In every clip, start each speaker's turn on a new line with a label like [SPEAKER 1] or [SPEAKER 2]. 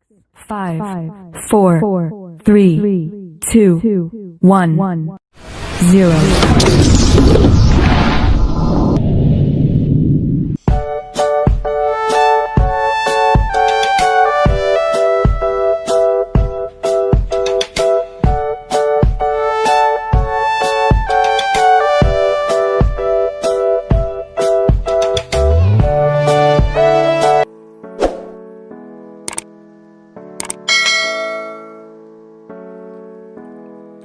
[SPEAKER 1] 5, 4, 3, 2, 1, 0.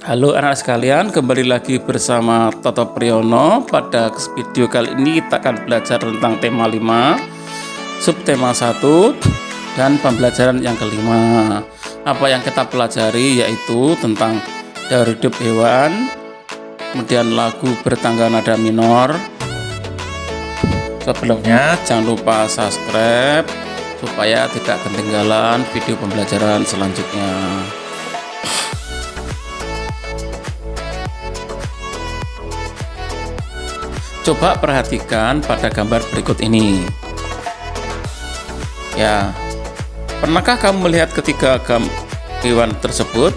[SPEAKER 2] Halo anak sekalian, kembali lagi bersama Toto Priyono. Pada video kali ini kita akan belajar tentang tema 5, subtema 1, dan pembelajaran yang kelima. Apa yang kita pelajari yaitu tentang teori hidup hewan, kemudian lagu bertangga nada minor. Sebelumnya jangan lupa subscribe supaya tidak ketinggalan video pembelajaran selanjutnya. Coba perhatikan pada gambar berikut ini. Ya, pernahkah kamu melihat ketiga hewan tersebut?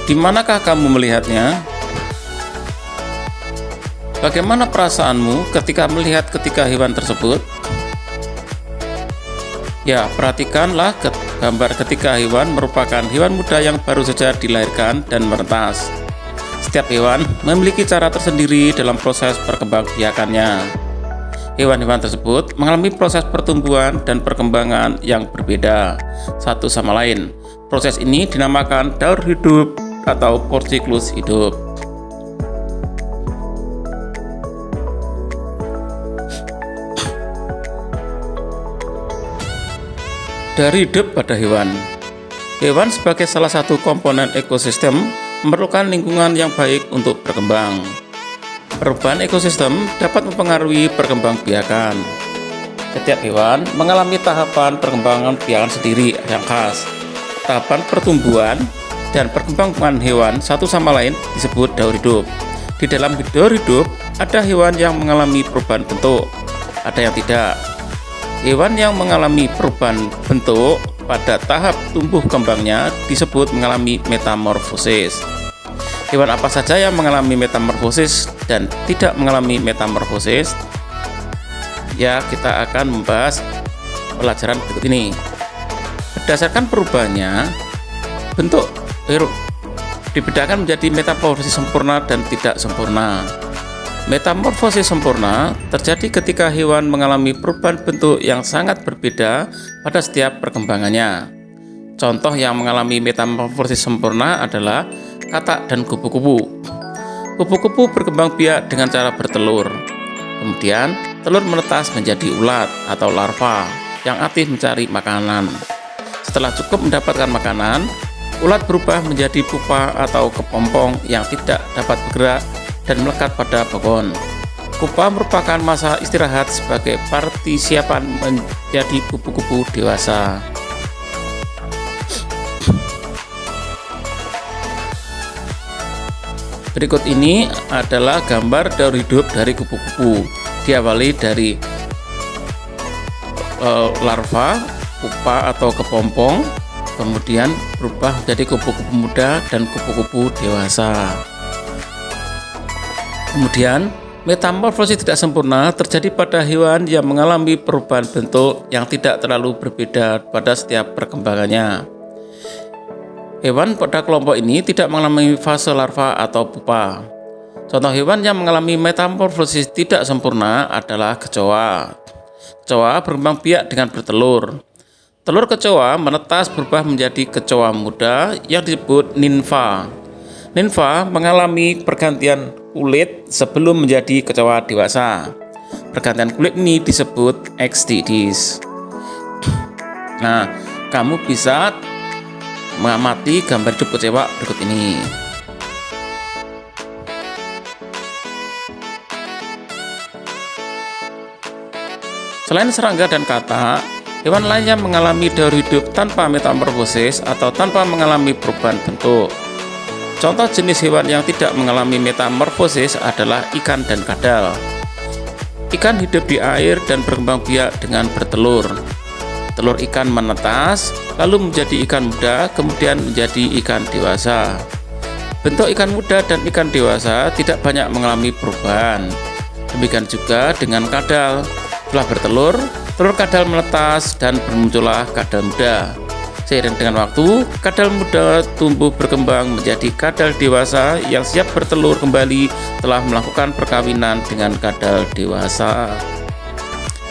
[SPEAKER 2] Di manakah kamu melihatnya? Bagaimana perasaanmu ketika melihat ketiga hewan tersebut? Ya, perhatikanlah gambar ketiga hewan merupakan hewan muda yang baru saja dilahirkan dan menetas. Setiap hewan memiliki cara tersendiri dalam proses perkembangbiakannya. Hewan-hewan tersebut mengalami proses pertumbuhan dan perkembangan yang berbeda satu sama lain. Proses ini dinamakan daur hidup atau siklus hidup. Dari hidup pada hewan. Hewan sebagai salah satu komponen ekosistem memerlukan lingkungan yang baik untuk berkembang. Perubahan ekosistem dapat mempengaruhi perkembangbiakan. Setiap hewan mengalami tahapan perkembangan biakan sendiri yang khas. Tahapan pertumbuhan dan perkembangan hewan satu sama lain disebut daur hidup. Di dalam daur hidup ada hewan yang mengalami perubahan bentuk, ada yang tidak. Hewan yang mengalami perubahan bentuk pada tahap tumbuh kembangnya disebut mengalami metamorfosis. Hewan apa saja yang mengalami metamorfosis dan tidak mengalami metamorfosis? Ya, kita akan membahas pelajaran berikut ini. Berdasarkan perubahannya, bentuk dibedakan menjadi metamorfosis sempurna dan tidak sempurna. Metamorfosis sempurna terjadi ketika hewan mengalami perubahan bentuk yang sangat berbeda pada setiap perkembangannya. Contoh yang mengalami metamorfosis sempurna adalah katak dan kupu-kupu. Kupu-kupu berkembang biak dengan cara bertelur. Kemudian, telur menetas menjadi ulat atau larva yang aktif mencari makanan. Setelah cukup mendapatkan makanan, ulat berubah menjadi pupa atau kepompong yang tidak dapat bergerak dan melekat pada pohon. Pupa merupakan masa istirahat sebagai persiapan menjadi kupu-kupu dewasa. Berikut ini adalah gambar daur hidup dari kupu-kupu. Diawali dari larva, pupa atau kepompong, kemudian berubah menjadi kupu-kupu muda dan kupu-kupu dewasa. Kemudian, metamorfosis tidak sempurna terjadi pada hewan yang mengalami perubahan bentuk yang tidak terlalu berbeda pada setiap perkembangannya. Hewan pada kelompok ini tidak mengalami fase larva atau pupa. Contoh hewan yang mengalami metamorfosis tidak sempurna adalah kecoa. Kecoa berkembang biak dengan bertelur. Telur kecoa menetas berubah menjadi kecoa muda yang disebut nimfa. Nimfa mengalami pergantian kulit sebelum menjadi kecoa dewasa. Pergantian kulit ini disebut ekstidis. Nah, kamu bisa mengamati gambar hidup kecoa berikut ini. Selain serangga dan katak, hewan lainnya mengalami daur hidup tanpa metamorfosis atau tanpa mengalami perubahan bentuk. Contoh jenis hewan yang tidak mengalami metamorfosis adalah ikan dan kadal. Ikan hidup di air dan berkembang biak dengan bertelur. telur ikan menetas, lalu menjadi ikan muda, kemudian menjadi ikan dewasa. Bentuk ikan muda dan ikan dewasa tidak banyak mengalami perubahan. Demikian juga dengan kadal. Setelah bertelur, telur kadal menetas dan bermuncullah kadal muda. Seiring dengan waktu, kadal muda tumbuh berkembang menjadi kadal dewasa yang siap bertelur kembali setelah melakukan perkawinan dengan kadal dewasa.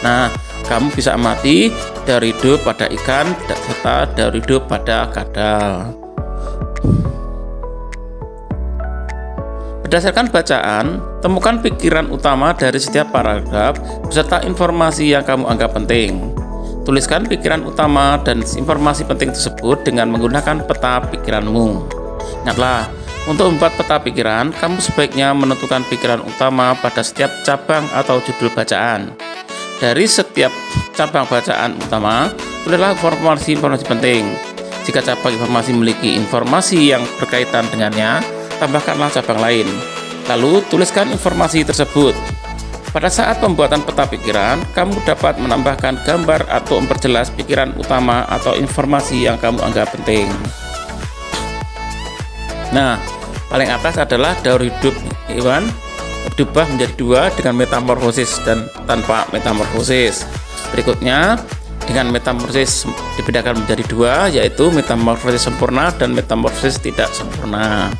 [SPEAKER 2] Nah, kamu bisa amati daur hidup pada ikan serta daur hidup pada kadal. Berdasarkan bacaan, temukan pikiran utama dari setiap paragraf beserta informasi yang kamu anggap penting. Tuliskan pikiran utama dan informasi penting tersebut dengan menggunakan peta pikiranmu. Ingatlah, untuk membuat peta pikiran, kamu sebaiknya menentukan pikiran utama pada setiap cabang atau judul bacaan. Dari setiap cabang bacaan utama, tulislah informasi-informasi penting. Jika cabang informasi memiliki informasi yang berkaitan dengannya, tambahkanlah cabang lain. Lalu, tuliskan informasi tersebut. Pada saat pembuatan peta pikiran, kamu dapat menambahkan gambar atau memperjelas pikiran utama atau informasi yang kamu anggap penting. Nah, paling atas adalah daur hidup hewan berubah menjadi dua dengan metamorfosis dan tanpa metamorfosis. Berikutnya, dengan metamorfosis dibedakan menjadi dua, yaitu metamorfosis sempurna dan metamorfosis tidak sempurna.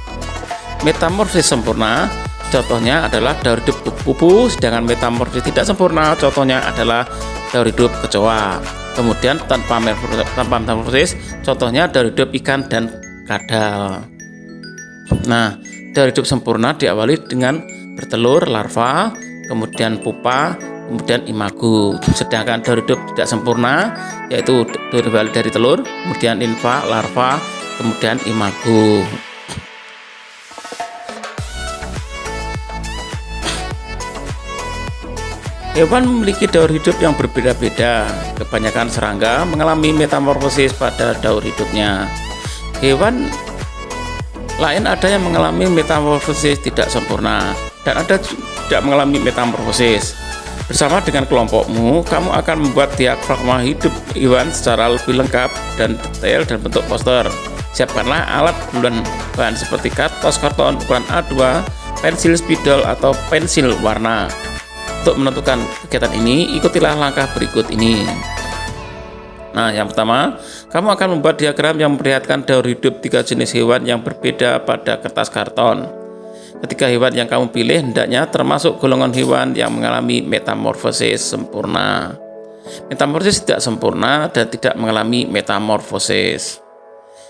[SPEAKER 2] Metamorfosis sempurna contohnya adalah daur hidup kupu-kupu, sedangkan metamorfosis tidak sempurna contohnya adalah daur hidup kecoa. Kemudian tanpa metamorfosis contohnya daur hidup ikan dan kadal. Nah, daur hidup sempurna diawali dengan bertelur larva, kemudian pupa, kemudian imago. Sedangkan daur hidup tidak sempurna yaitu berawal dari telur, kemudian nimfa, larva, kemudian imago. Hewan memiliki daur hidup yang berbeda-beda. Kebanyakan serangga mengalami metamorfosis pada daur hidupnya. Hewan lain ada yang mengalami metamorfosis tidak sempurna dan ada tidak mengalami metamorfosis. Bersama dengan kelompokmu, kamu akan membuat diagrama hidup hewan secara lebih lengkap dan detail dan bentuk poster. Siapkanlah alat bulan bahan seperti kertas karton ukuran A2, pensil spidol atau pensil warna. Untuk menentukan kegiatan ini, ikutilah langkah berikut ini. Nah, yang pertama, kamu akan membuat diagram yang memperlihatkan daur hidup 3 jenis hewan yang berbeda pada kertas karton. Ketiga hewan yang kamu pilih hendaknya termasuk golongan hewan yang mengalami metamorfosis sempurna. Metamorfosis tidak sempurna dan tidak mengalami metamorfosis.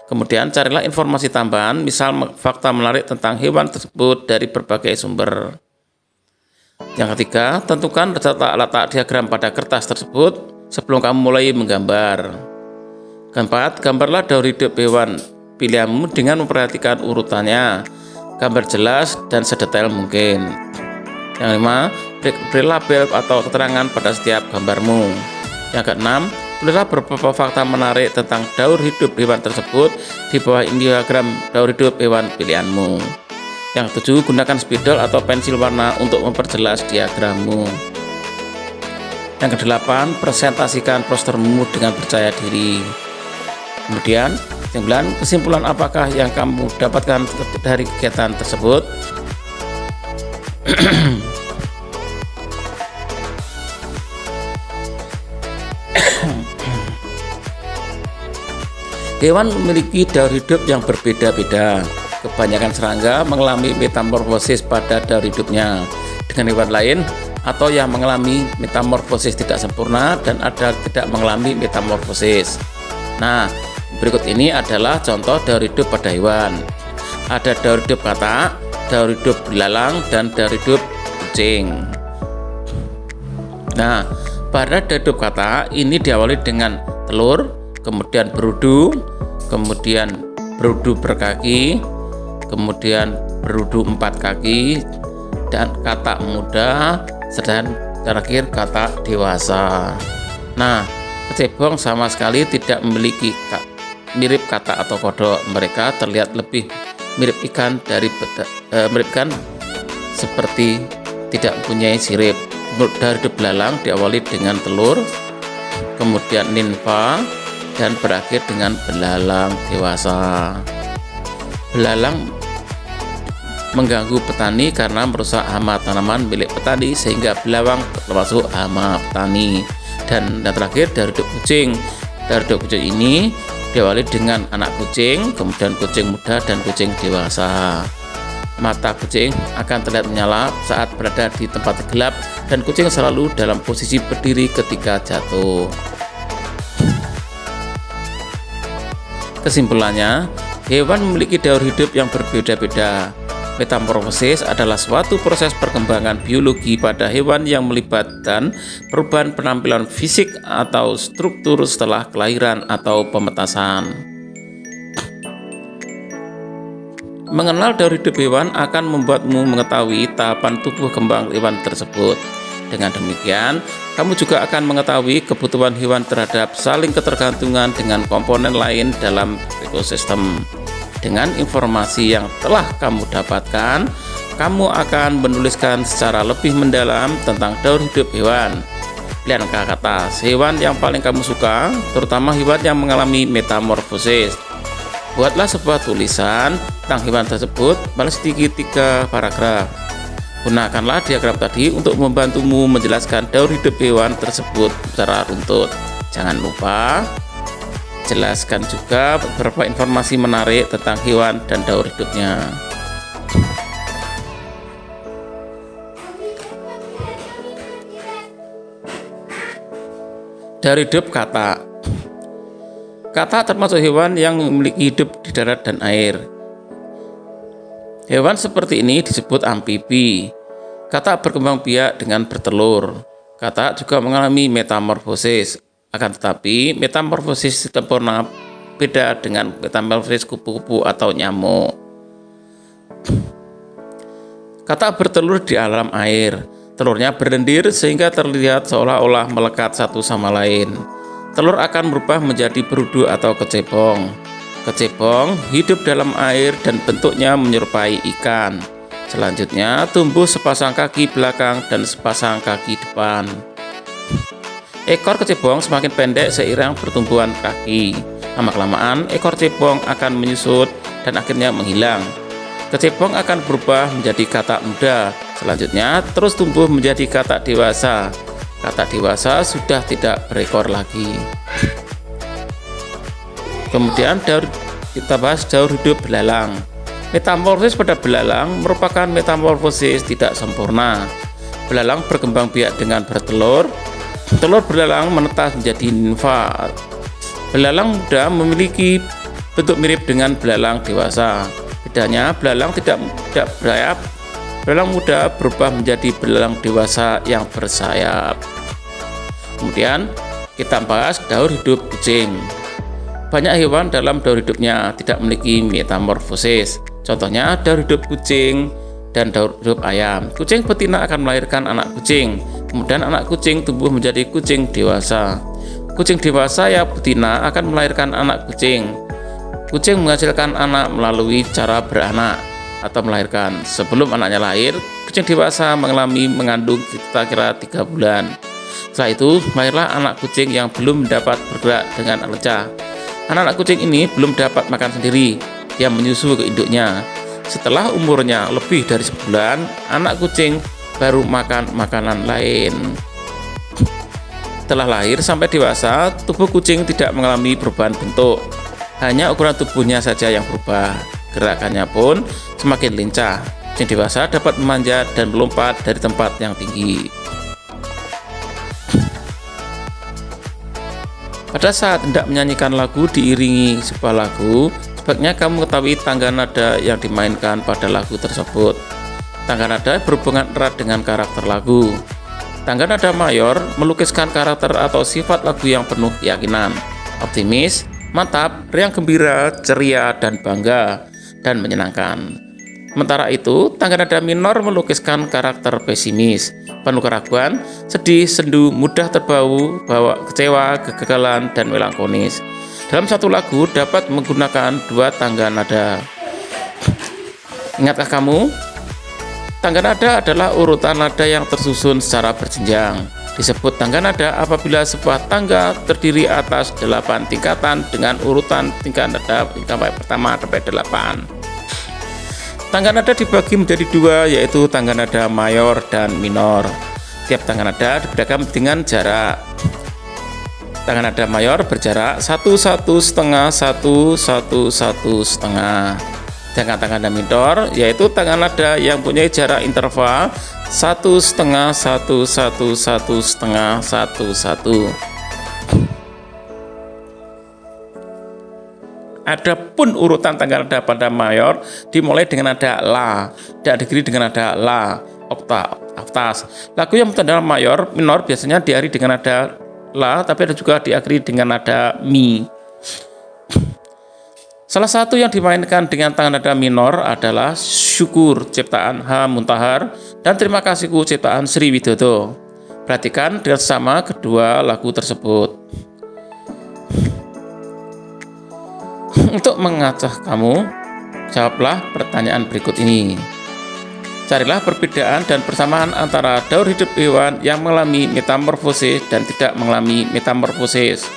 [SPEAKER 2] Kemudian carilah informasi tambahan, misal fakta menarik tentang hewan tersebut dari berbagai sumber. Yang ketiga, tentukan letak diagram pada kertas tersebut sebelum kamu mulai menggambar. Keempat, gambarlah daur hidup hewan pilihanmu dengan memperhatikan urutannya. Gambar jelas dan sedetail mungkin. Yang kelima, beri label atau keterangan pada setiap gambarmu. Yang keenam, tulislah beberapa fakta menarik tentang daur hidup hewan tersebut di bawah diagram daur hidup hewan pilihanmu. Yang ketujuh, gunakan spidol atau pensil warna untuk memperjelas diagrammu. Yang kedelapan, presentasikan postermu dengan percaya diri. Kemudian, yang sembilan, kesimpulan apakah yang kamu dapatkan dari kegiatan tersebut? Hewan memiliki daur hidup yang berbeda-beda. Kebanyakan serangga mengalami metamorfosis pada daur hidupnya dengan hewan lain, atau yang mengalami metamorfosis tidak sempurna dan ada tidak mengalami metamorfosis. Nah, berikut ini adalah contoh daur hidup pada hewan. Ada daur hidup katak, daur hidup belalang, dan daur hidup kucing. Nah, pada daur hidup katak ini diawali dengan telur, kemudian berudu, kemudian berudu berkaki, kemudian berudu 4 kaki, dan katak muda, dan terakhir katak dewasa. Nah, kecebong sama sekali tidak memiliki mirip katak atau kodok. Mereka terlihat lebih mirip ikan mirip ikan seperti tidak mempunyai sirip. Dari hidup belalang diawali dengan telur, kemudian nimfa, dan berakhir dengan belalang dewasa. Belalang mengganggu petani karena merusak hama tanaman milik petani, sehingga belalang termasuk hama petani. Dan terakhir, dari hidup kucing. Dari hidup kucing ini diawali dengan anak kucing, kemudian kucing muda dan kucing dewasa. Mata kucing akan terlihat menyala saat berada di tempat gelap, dan kucing selalu dalam posisi berdiri ketika jatuh. Kesimpulannya, hewan memiliki daur hidup yang berbeda-beda. Metamorfosis adalah suatu proses perkembangan biologi pada hewan yang melibatkan perubahan penampilan fisik atau struktur setelah kelahiran atau pemetasan. Mengenal daur hidup hewan akan membuatmu mengetahui tahapan tubuh kembang hewan tersebut. Dengan demikian, kamu juga akan mengetahui kebutuhan hewan terhadap saling ketergantungan dengan komponen lain dalam ekosistem. Dengan informasi yang telah kamu dapatkan, kamu akan menuliskan secara lebih mendalam tentang daur hidup hewan. Pilihan kata hewan yang paling kamu suka, terutama hewan yang mengalami metamorfosis. Buatlah sebuah tulisan tentang hewan tersebut, paling sedikit 3 paragraf. Gunakanlah diagram tadi untuk membantumu menjelaskan daur hidup hewan tersebut secara runtut. Jangan lupa jelaskan juga beberapa informasi menarik tentang hewan dan daur hidupnya. Daur hidup katak. Katak termasuk hewan yang memiliki hidup di darat dan air. Hewan seperti ini disebut amfibi. Katak berkembang biak dengan bertelur. Katak juga mengalami metamorfosis. Akan tetapi, metamorfosis sempurna beda dengan metamorfosis kupu-kupu atau nyamuk. Katak bertelur di alam air. Telurnya berlendir sehingga terlihat seolah-olah melekat satu sama lain. Telur akan berubah menjadi berudu atau kecebong. Kecebong hidup dalam air dan bentuknya menyerupai ikan. Selanjutnya, tumbuh sepasang kaki belakang dan sepasang kaki depan. Ekor kecebong semakin pendek seiring pertumbuhan kaki. Lama-kelamaan, ekor cebong akan menyusut dan akhirnya menghilang. Kecebong akan berubah menjadi katak muda. Selanjutnya, terus tumbuh menjadi katak dewasa. Katak dewasa sudah tidak berekor lagi. Kemudian kita bahas daur hidup belalang. Metamorfosis pada belalang merupakan metamorfosis tidak sempurna. Belalang berkembang biak dengan bertelur. Telur belalang menetas menjadi nimfa. Belalang muda memiliki bentuk mirip dengan belalang dewasa. Bedanya, belalang tidak bersayap. Belalang muda berubah menjadi belalang dewasa yang bersayap. Kemudian kita bahas daur hidup kucing. Banyak hewan dalam daur hidupnya tidak memiliki metamorfosis. Contohnya daur hidup kucing dan daur hidup ayam. Kucing betina akan melahirkan anak kucing. Kemudian anak kucing tumbuh menjadi kucing dewasa. Kucing dewasa yang betina akan melahirkan anak kucing. Kucing menghasilkan anak melalui cara beranak atau melahirkan. Sebelum anaknya lahir, kucing dewasa mengandung kira-kira 3 bulan. Setelah itu, lahirlah anak kucing yang belum dapat bergerak dengan lincah. Anak-anak kucing ini belum dapat makan sendiri. Dia menyusu ke induknya. Setelah umurnya lebih dari sebulan, anak kucing baru makan makanan lain. Setelah lahir sampai dewasa, tubuh kucing tidak mengalami perubahan bentuk. Hanya ukuran tubuhnya saja yang berubah. Gerakannya pun semakin lincah. Kucing dewasa dapat memanjat dan melompat dari tempat yang tinggi. Pada saat hendak menyanyikan lagu diiringi sebuah lagu, sebaiknya kamu mengetahui tangga nada yang dimainkan pada lagu tersebut. Tangga nada berhubungan erat dengan karakter lagu. Tangga nada mayor melukiskan karakter atau sifat lagu yang penuh keyakinan, optimis, mantap, riang gembira, ceria, dan bangga, dan menyenangkan. Sementara itu, tangga nada minor melukiskan karakter pesimis, penuh keraguan, sedih, sendu, mudah terbau, kecewa, kegagalan, dan melankolis. Dalam satu lagu dapat menggunakan 2 tangga nada. Ingatkah kamu? Tangga nada adalah urutan nada yang tersusun secara berjenjang. Disebut tangga nada apabila sebuah tangga terdiri atas 8 tingkatan dengan urutan tingkat nada pertama sampai 8. Tangga nada dibagi menjadi 2, yaitu tangga nada mayor dan minor. Tiap tangga nada dibedakan dengan jarak. Tangga nada mayor berjarak 1, 1,5, 1, 1, 1,5. Sedangkan tangga nada minor yaitu tangga nada yang punya jarak interval 1,5, 1, 1, 1,5, 1, 1. Adapun urutan tangga nada pada mayor dimulai dengan nada la dan diakhiri dengan nada la oktas. Lagu yang bertanda mayor minor biasanya diakhiri dengan nada la, tapi ada juga diakhiri dengan nada mi. Salah satu yang dimainkan dengan tangan nada minor adalah Syukur ciptaan H. Muntahar dan Terima Kasihku ciptaan Sri Widodo. Perhatikan dengan sama kedua lagu tersebut. Untuk mengacah kamu, jawablah pertanyaan berikut ini. Carilah perbedaan dan persamaan antara daur hidup hewan yang mengalami metamorfosis dan tidak mengalami metamorfosis.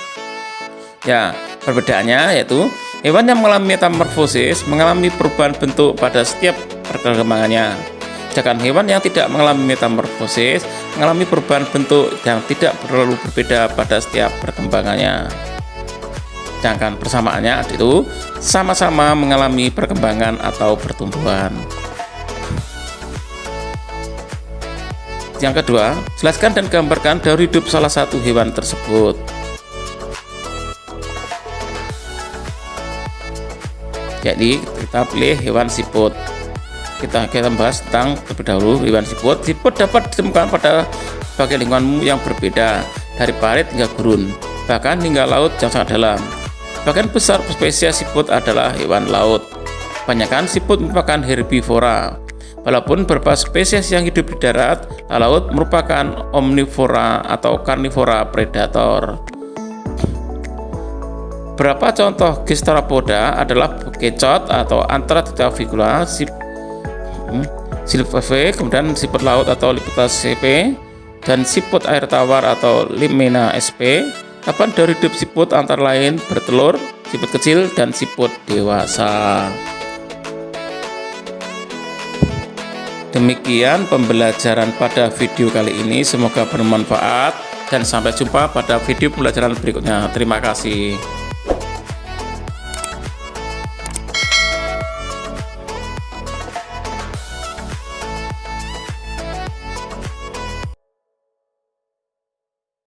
[SPEAKER 2] Ya, perbedaannya yaitu hewan yang mengalami metamorfosis mengalami perubahan bentuk pada setiap perkembangannya. Sedangkan hewan yang tidak mengalami metamorfosis mengalami perubahan bentuk yang tidak terlalu berbeda pada setiap perkembangannya. Sedangkan persamaannya itu sama-sama mengalami perkembangan atau pertumbuhan. Yang kedua, jelaskan dan gambarkan daur hidup salah satu hewan tersebut. Jadi kita pilih hewan siput. Kita bahas tentang terlebih dahulu hewan siput. Siput dapat ditemukan pada bagian lingkunganmu yang berbeda, dari parit hingga gurun, bahkan hingga laut yang sangat dalam. Bagian besar spesies siput adalah hewan laut. Kebanyakan siput merupakan herbivora. Walaupun beberapa spesies yang hidup di darat, laut merupakan omnivora atau karnivora predator. Beberapa contoh Gasteropoda adalah bekicot atau Anthractophylla, silphides, kemudian siput laut atau Liputa sp, dan siput air tawar atau Limena sp. Kapan daur hidup siput antara lain bertelur, siput kecil, dan siput dewasa. Demikian pembelajaran pada video kali ini, semoga bermanfaat dan sampai jumpa pada video pembelajaran berikutnya. Terima kasih.